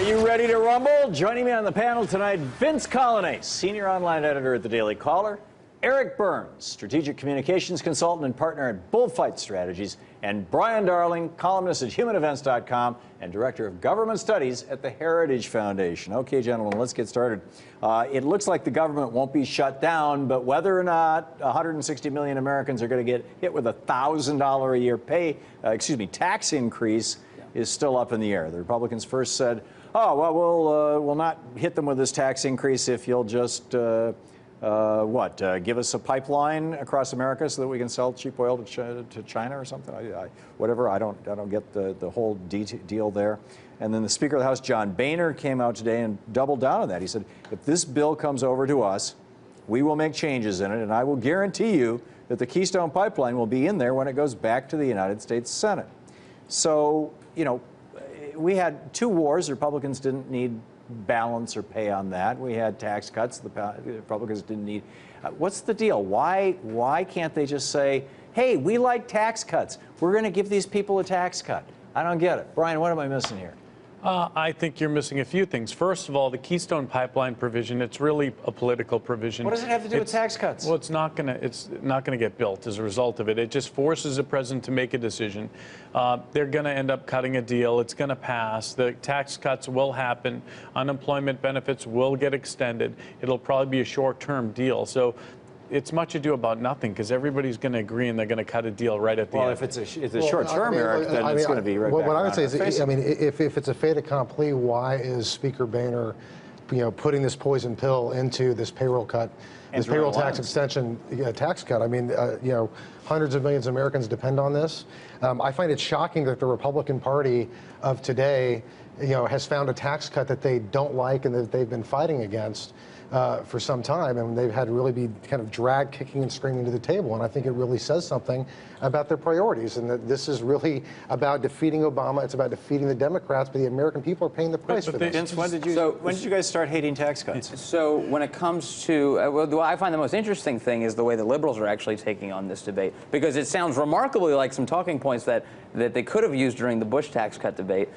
you ready to rumble? Joining me on the panel tonight, Vince Coglianese, senior online editor at the Daily Caller, Eric Burns, strategic communications consultant and partner at Bullfight Strategies, and Brian Darling, columnist at humanevents.com and director of government studies at the Heritage Foundation. Okay, gentlemen, let's get started. It looks like the government won't be shut down, but whether or not 160 million Americans are going to get hit with a $1,000 a year tax increase is still up in the air. The Republicans first said, oh, well, we'll not hit them with this tax increase if you'll just, give us a pipeline across America so that we can sell cheap oil to China or something? Whatever, I don't get the whole deal there. And then the Speaker of the House, John Boehner, came out today and doubled down on that. He said, if this bill comes over to us, we will make changes in it, and I will guarantee you that the Keystone pipeline will be in there when it goes back to the United States Senate. So, you know, we had two wars. The Republicans didn't need balance or pay on that. We had tax cuts. The Republicans didn't need. What's the deal? Why can't they just say, hey, we like tax cuts. We're going to give these people a tax cut? I don't get it. Brian, what am I missing here? I think you're missing a few things. First of all, the Keystone pipeline provision, it's really a political provision. What does it have to do with tax cuts? Well, it's not going to get built as a result of it. It just forces the president to make a decision. They're going to end up cutting a deal. It's going to pass. The tax cuts will happen. Unemployment benefits will get extended. It'll probably be a short-term deal. So it's much ado about nothing because everybody's going to agree and they're going to cut a deal right at the end. Well, if it's a short term, Eric, then it's going to be right back. What I would say is, I mean, if it's a fait accompli, why is Speaker Boehner, putting this poison pill into this payroll cut, this payroll tax extension tax cut? I mean, hundreds of millions of Americans depend on this. I find it shocking that the Republican Party of today, has found a tax cut that they don't like and that they've been fighting against for some time, and they've had to really be kind of dragged kicking and screaming to the table. And I think it really says something about their priorities, and that this is really about defeating Obama. It's about defeating the Democrats, but the American people are paying the price for this. Vince, when did you guys start hating tax cuts? So when it comes to, what I find the most interesting thing is the way the liberals are actually taking on this debate, because it sounds remarkably like some talking points that they could have used during the Bush tax cut debate.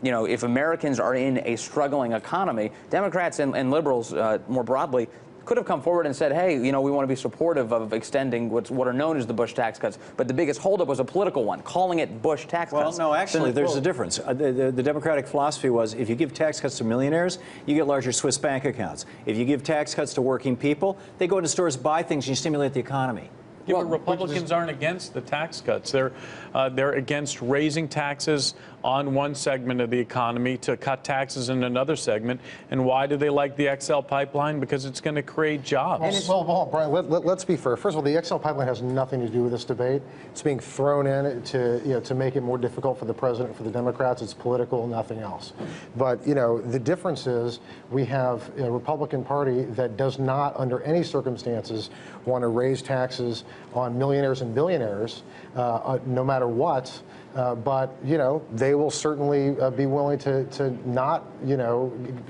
If Americans are in a struggling economy, Democrats and liberals more broadly could have come forward and said, hey, we want to be supportive of extending what are known as the Bush tax cuts. But the biggest holdup was a political one, calling it Bush tax cuts. Well, no, actually, there's a difference. The Democratic philosophy was if you give tax cuts to millionaires, you get larger Swiss bank accounts. If you give tax cuts to working people, they go into stores, buy things, and you stimulate the economy. Yeah, but Republicans aren't against the tax cuts. They're against raising taxes on one segment of the economy to cut taxes in another segment. And why do they like the XL pipeline? Because it's going to create jobs. Well, Brian, let's be fair. First of all, the XL pipeline has nothing to do with this debate. It's being thrown in to make it more difficult for the president, for the Democrats. It's political, nothing else. But the difference is we have a Republican Party that does not, under any circumstances, want to raise taxes on millionaires and billionaires, no matter what. But they will certainly be willing to not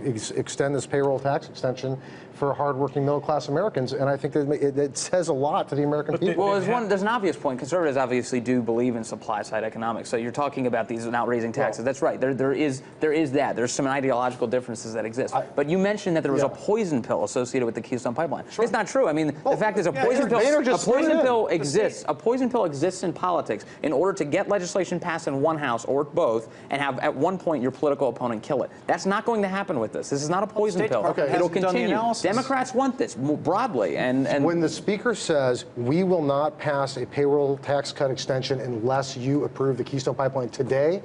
extend this payroll tax extension for hardworking middle-class Americans, and I think that it says a lot to the American people. Well, there's an obvious point. Conservatives obviously do believe in supply-side economics. So you're talking about these not raising taxes. That's right. There is that. There's some ideological differences that exist. But you mentioned that there was a poison pill associated with the Keystone pipeline. Sure. It's not true. I mean, the fact is a poison pill exists. A poison pill exists in politics in order to get legislation passed in one house or both, and have at one point your political opponent kill it. That's not going to happen with this. This is not a poison pill. Okay. It'll continue. Democrats want this more broadly, and when the Speaker says we will not pass a payroll tax cut extension unless you approve the Keystone pipeline today,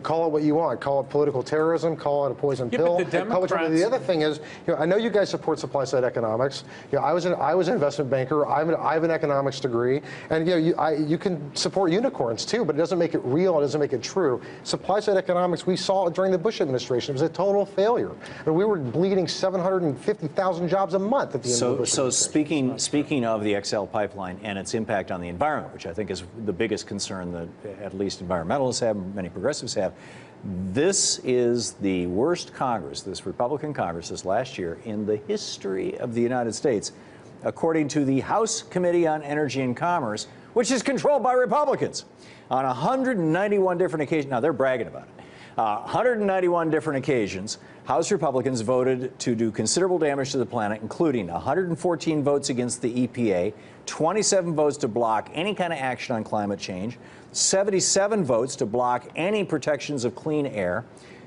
call it what you want. Call it political terrorism. Call it a poison pill. But the Democrats. The other thing is, I know you guys support supply side economics. I was an investment banker. I have an economics degree, and you can support unicorns too, but it doesn't make it real. It doesn't make it true. Supply side economics, we saw it during the Bush administration. It was a total failure, and we were bleeding 750,000 jobs a month at the end of the Bush administration. Speaking of the XL pipeline and its impact on the environment, which I think is the biggest concern that at least environmentalists have, many progressives have, this is the worst Congress, this Republican Congress, this last year in the history of the United States, according to the House Committee on Energy and Commerce, which is controlled by Republicans. On 191 different occasions, now they're bragging about it. 191 different occasions, House Republicans voted to do considerable damage to the planet, including 114 votes against the EPA, 27 votes to block any kind of action on climate change, 77 votes to block any protections of clean air,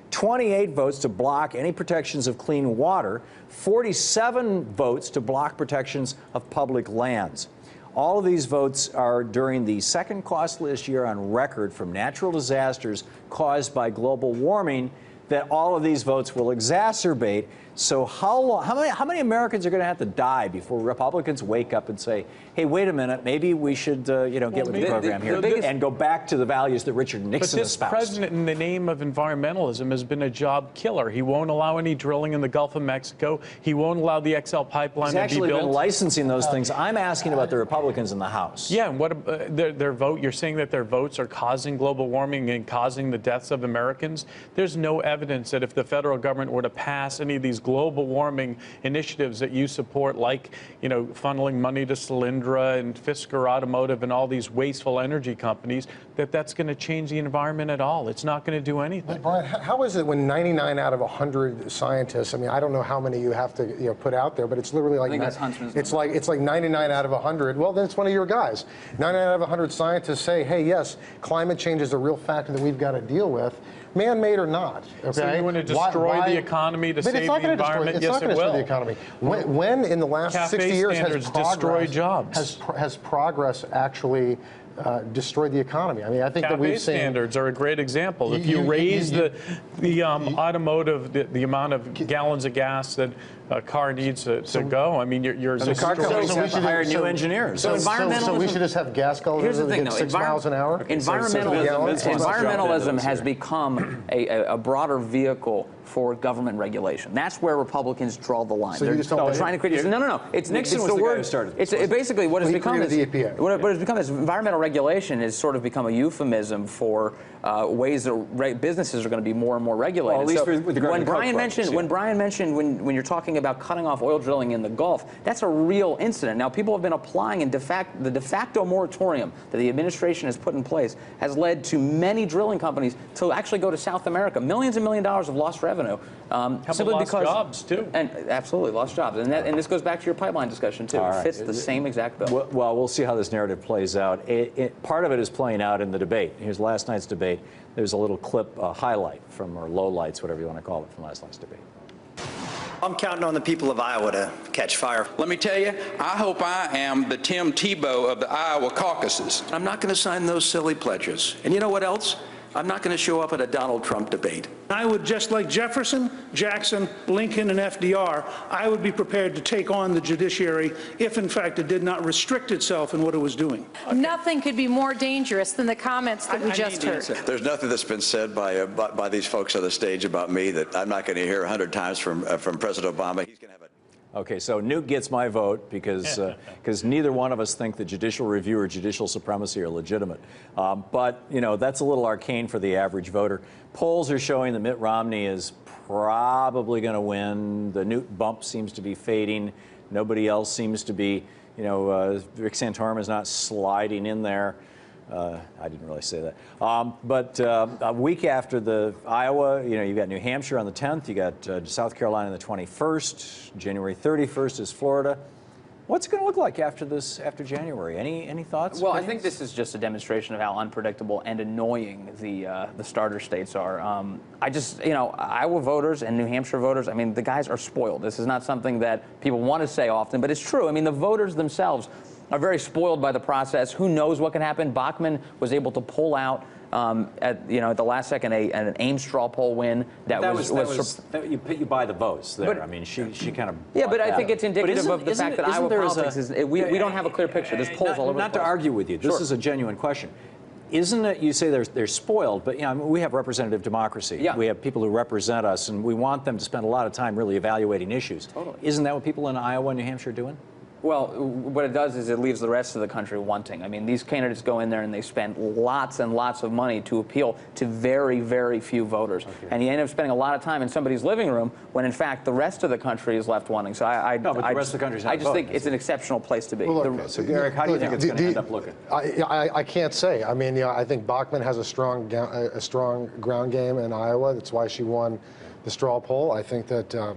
28 votes to block any protections of clean water, 47 votes to block protections of public lands. All of these votes are during the second costliest year on record from natural disasters caused by global warming that all of these votes will exacerbate. So how many Americans are going to have to die before Republicans wake up and say, hey, wait a minute, maybe we should get with the program here and go back to the values that Richard Nixon espoused? But this president, in the name of environmentalism, has been a job killer. He won't allow any drilling in the Gulf of Mexico. He won't allow the XL pipeline to be built. He's actually been licensing those things. I'm asking about the Republicans in the House. Yeah, and what their vote? You're saying that their votes are causing global warming and causing the deaths of Americans? There's no evidence that if the federal government were to pass any of these global warming initiatives that you support, like, you know, funneling money to Solyndra and Fisker Automotive and all these wasteful energy companies, that's going to change the environment at all. It's not going to do anything. But Brian, how is it when 99 out of 100 scientists, I mean, I don't know how many you have to put out there, but it's literally like, it's like 99 out of 100. Well, then it's one of your guys. 99 out of 100 scientists say, hey, yes, climate change is a real factor that we've got to deal with, man-made or not. Okay? So you want to destroy the economy to save the environment? It's not going to destroy the economy. When in the last 60 years has progress actually destroyed the economy? I mean, I think that we've seen standards are a great example. If you raise the amount of gallons of gas that a car needs to go, I mean, you're the car companies have to hire new engineers. So we should just have gas guzzlers that get 6 miles an hour? Environmentalism has become a broader vehicle for government regulation. That's where Republicans draw the line. So they're trying to create. No. Nixon was the guy who started. It's basically what has become is the EPA. What has become is environmental regulation has sort of become a euphemism for ways that businesses are going to be more and more regulated. Well, at least with when Brian mentioned when you're talking about cutting off oil drilling in the Gulf, that's a real incident. Now, people have been applying the de facto moratorium that the administration has put in place has led to many drilling companies to actually go to South America. Millions and millions of dollars of lost revenue. Simply lost because jobs too. And absolutely lost jobs. And this goes back to your pipeline discussion too. It fits the same exact bill. Well, we'll see how this narrative plays out. Part of it is playing out in the debate. Here's last night's debate. There's a little clip, highlight from, or lowlights, whatever you want to call it, from last night's debate. I'm counting on the people of Iowa to catch fire. Let me tell you, I hope I am the Tim Tebow of the Iowa caucuses. I'm not going to sign those silly pledges. And you know what else? I'm not going to show up at a Donald Trump debate. I would, just like Jefferson, Jackson, Lincoln, and FDR, I would be prepared to take on the judiciary if, in fact, it did not restrict itself in what it was doing. Nothing could be more dangerous than the comments that we just heard. There's nothing that's been said by these folks on the stage about me that I'm not going to hear 100 times from President Obama. He's going to have a Okay, so Newt gets my vote because neither one of us think that judicial review or judicial supremacy are legitimate. But, you know, that's a little arcane for the average voter. Polls are showing that Mitt Romney is probably going to win. The Newt bump seems to be fading. Nobody else seems to be, you know, Rick Santorum is not sliding in there. I didn't really say that. But a week after the Iowa, you know, you've got New Hampshire on the 10th, you got South Carolina on the 21st, January 31st is Florida. What's it going to look like after January? Any thoughts? Well, I think this is just a demonstration of how unpredictable and annoying the starter states are. I just, you know, Iowa voters and New Hampshire voters, I mean, the guys are spoiled. This is not something that people want to say often, but it's true. I mean, the voters themselves are very spoiled by the process. Who knows what can happen? Bachmann was able to pull out at the last second an Ames straw poll win. You buy the votes there. But, I mean, she kind of. Yeah, but I think it's indicative of the fact that Iowa politics is we don't have a clear picture. There's polls all over the place. Not to argue with you. This is a genuine question. Isn't it, you say they're spoiled, but, you know, I mean, we have representative democracy. Yeah. We have people who represent us, and we want them to spend a lot of time really evaluating issues. Totally. Isn't that what people in Iowa and New Hampshire are doing? Well, what it does is it leaves the rest of the country wanting. I mean, these candidates go in there and they spend lots and lots of money to appeal to very, very few voters. Okay. And you end up spending a lot of time in somebody's living room when, in fact, the rest of the country is left wanting. So no, but the rest of the country's not I just think it's an exceptional place to be. Well, look, so, Eric, how do you think it's going to end up looking? I can't say. I mean, I think Bachmann has a strong ground game in Iowa. That's why she won the straw poll. I think that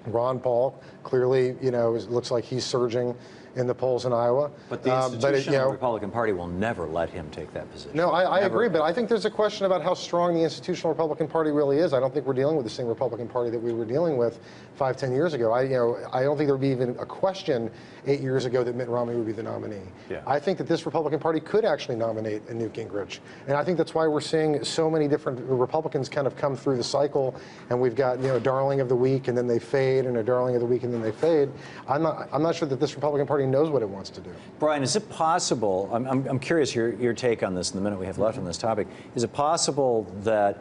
Ron Paul clearly, looks like he's surging in the polls in Iowa. But the institutional Republican Party will never let him take that position. No, I agree, but I think there's a question about how strong the institutional Republican Party really is. I don't think we're dealing with the same Republican Party that we were dealing with 5, 10 years ago. I don't think there would be even a question 8 years ago that Mitt Romney would be the nominee. Yeah. I think that this Republican Party could actually nominate a Newt Gingrich. And I think that's why we're seeing so many different Republicans kind of come through the cycle, and we've got, a darling of the week and then they fade, and a darling of the week and then they fade. I'm not sure that this Republican Party knows what it wants to do. Brian, is it possible, I'm curious your take on this in the minute we have left on this topic, is it possible that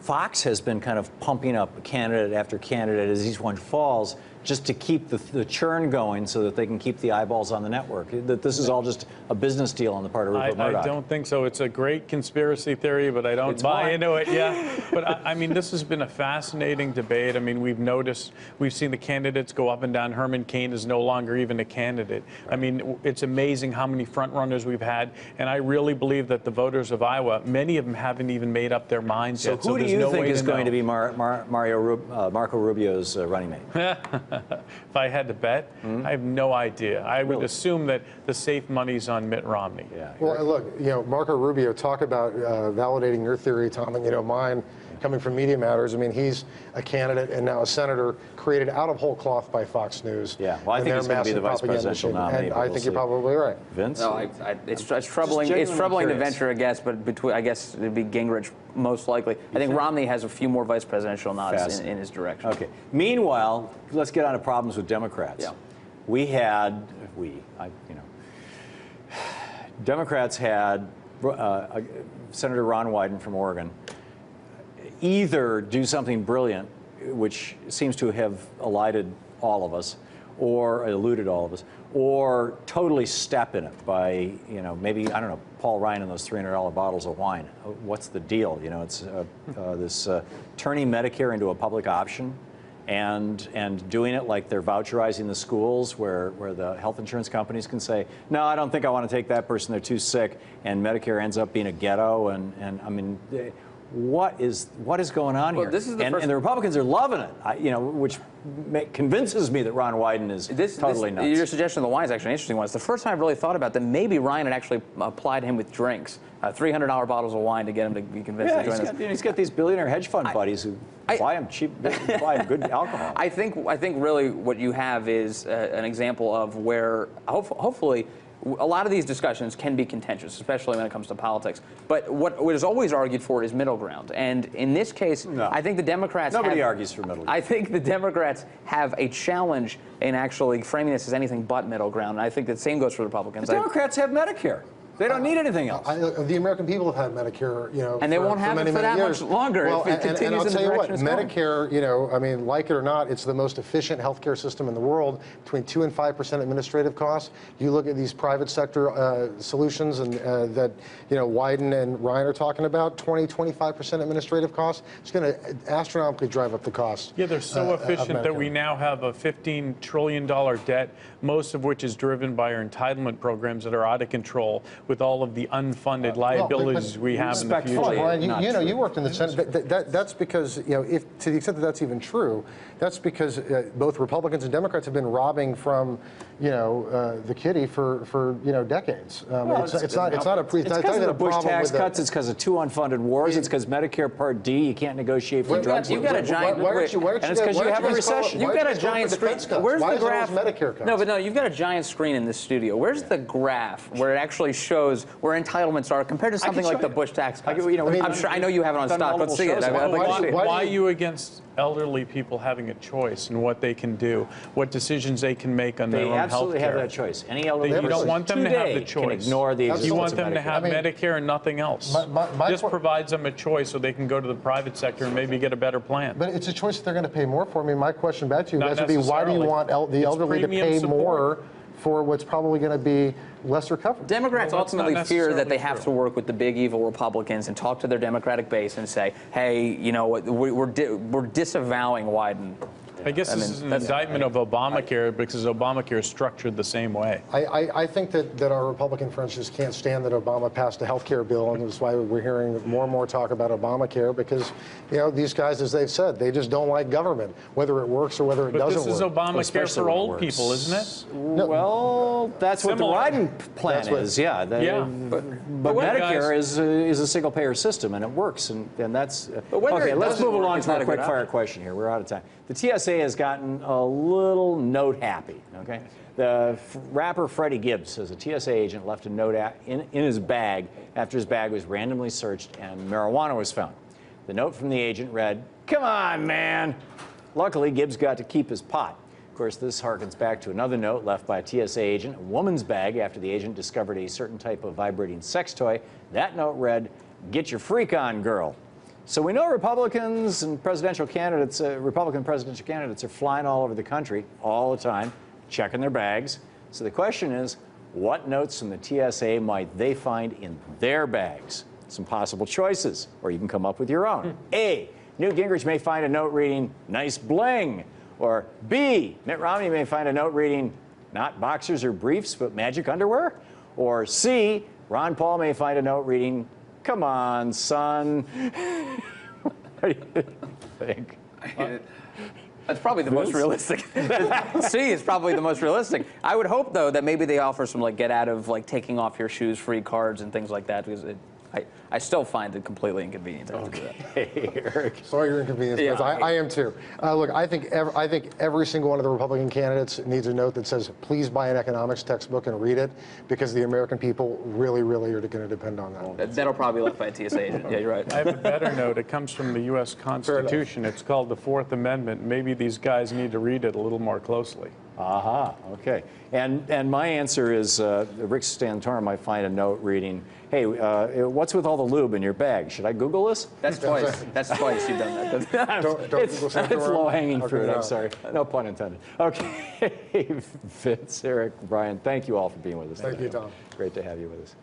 Fox has been kind of pumping up candidate after candidate as each one falls just to keep the churn going so that they can keep the eyeballs on the network? That this is all just a business deal on the part of Rupert Murdoch? I don't think so. It's a great conspiracy theory, but I don't buy into it. Yeah, but I mean, this has been a fascinating debate. I mean, we've seen the candidates go up and down. Herman Cain is no longer even a candidate. I mean, it's amazing how many front runners we've had, and I really believe that the voters of Iowa, many of them haven't even made up their minds yet. So who do you think is going to be Marco Rubio's running mate? If I had to bet, I have no idea. I would assume that the safe money's on Mitt Romney. Yeah. Well, look, Marco Rubio, talk about validating your theory, Tom, and mine. Coming from Media Matters, I mean, he's a candidate and now a senator created out of whole cloth by Fox News. Yeah, well, I think he's going to be the vice presidential nominee. And I think you're probably right. Vince? No, it's troubling. It's troubling to venture a guess, but I guess it'd be Gingrich most likely. I think Romney has a few more vice presidential nods in his direction. Okay. Meanwhile, let's get on to problems with Democrats. Yeah. Democrats had Senator Ron Wyden from Oregon either do something brilliant, which seems to have eluded all of us, or totally step in it by, maybe, I don't know, Paul Ryan and those $300 bottles of wine. What's the deal? It's this turning Medicare into a public option and doing it like they're voucherizing the schools where the health insurance companies can say, no, I don't think I want to take that person, they're too sick, and Medicare ends up being a ghetto, and I mean, what is going on here? And the Republicans are loving it, which convinces me that Ron Wyden is totally nuts. Your suggestion of the wine is actually an interesting one. It's the first time I've really thought about that. Maybe Ryan had actually applied him with drinks, $300 bottles of wine to get him to be convinced to join us. He's got these billionaire hedge fund buddies who buy him cheap, buy him good alcohol. I think really what you have is an example of where hopefully a lot of these discussions can be contentious, especially when it comes to politics. But what is always argued for is middle ground. And in this case, I think the Democrats Nobody argues for middle ground. I think the Democrats have a challenge in actually framing this as anything but middle ground. And I think the same goes for the Republicans. The Democrats have Medicare. They don't need anything else. The American people have had Medicare, and they won't have it for that much longer. Well, if it continues and I'll tell you what, Medicare, I mean, like it or not, it's the most efficient healthcare system in the world. Between 2 and 5% administrative costs. You look at these private sector solutions, and that Wyden and Ryan are talking about, 20-25% administrative costs. It's going to astronomically drive up the cost. Yeah, they're so efficient that we now have a $15 trillion debt, most of which is driven by our entitlement programs that are out of control, with all of the unfunded liabilities we have in the future. Brian, you worked in the Senate. That's because, if to the extent that that's even true, that's because both Republicans and Democrats have been robbing from, the kitty for decades. It's not a pre. It's because of the Bush tax cuts. It's because of 2 unfunded wars. It's because Medicare Part D. You can't negotiate for drugs. You've got a giant. And it's because you have a recession. You've got a giant screen. Where's the graph? Medicare cuts? No, you've got a giant screen in this studio. Where's the graph where it actually shows where entitlements are compared to something like the Bush tax cuts? I'm sure. I know you have it on stock. Let's see it. Why are you against elderly people having a choice in what they can do, what decisions they can make on their own health care? They absolutely have that choice. Any elderly person, you don't want them to have the choice. Can ignore the existence You want them of to have Medicare and nothing else. This provides them a choice so they can go to the private sector and maybe get a better plan. But it's a choice that they're going to pay more for. I mean, my question back to you guys would be, why do you want the elderly to pay more for what's probably going to be lesser coverage. Democrats Well, that's not ultimately fear that they necessarily have true. to work with the big evil Republicans and talk to their Democratic base and say, hey, you know what, we're disavowing Wyden. I guess this is an indictment of Obamacare because Obamacare is structured the same way. I think that our Republican friends just can't stand that Obama passed a health care bill, and that's why we're hearing more and more talk about Obamacare, because, you know, these guys, as they've said, they just don't like government, whether it works or whether it But doesn't this is work. Obamacare for old people, isn't it? Well, that's what the Wyden plan That's what- is, yeah. But Medicare is a single-payer system, and it works, and that's... whether Okay, it let's doesn't move work along is to not a a good quick-fire option. question here. We're out of time. The TSA has gotten a little note-happy, okay? The rapper Freddie Gibbs says a TSA agent left a note in his bag after his bag was randomly searched and marijuana was found. The note from the agent read, "Come on, man." Luckily, Gibbs got to keep his pot. Of course, this harkens back to another note left by a TSA agent, a woman's bag, after the agent discovered a certain type of vibrating sex toy. That note read, "Get your freak on, girl." So we know Republicans and presidential candidates, Republican presidential candidates are flying all over the country all the time, checking their bags. So the question is, what notes from the TSA might they find in their bags? Some possible choices, or you can come up with your own. A, Newt Gingrich may find a note reading, "Nice bling." Or B, Mitt Romney may find a note reading, "Not boxers or briefs, but magic underwear." Or C, Ron Paul may find a note reading, "Come on, son." What do you think? That's probably the most realistic. C is probably the most realistic. I would hope, though, that maybe they offer some, like, get out of, like, taking off your shoes free cards and things like that, because I still find it completely inconvenient to have to do that. Hey, Eric. Sorry you're inconvenienced, Yeah. because I am too. Look, I think every single one of the Republican candidates needs a note that says, please buy an economics textbook and read it, because the American people really, really are going to depend on that. That'll probably be left by a TSA agent. Yeah, you're right. I have a better note. It comes from the U.S. Constitution. It's called the Fourth Amendment. Maybe these guys need to read it a little more closely. Aha, okay. And my answer is Rick Santorum might find a note reading, "Hey, what's with all the lube in your bag? Should I Google this?" That's twice. That's twice you've done that. Don't It's Google Santorum. low-hanging Okay, fruit, no. I'm sorry. No pun intended. Okay, Vince, Eric, Brian, thank you all for being with us. Thank you, Tom. Great to have you with us.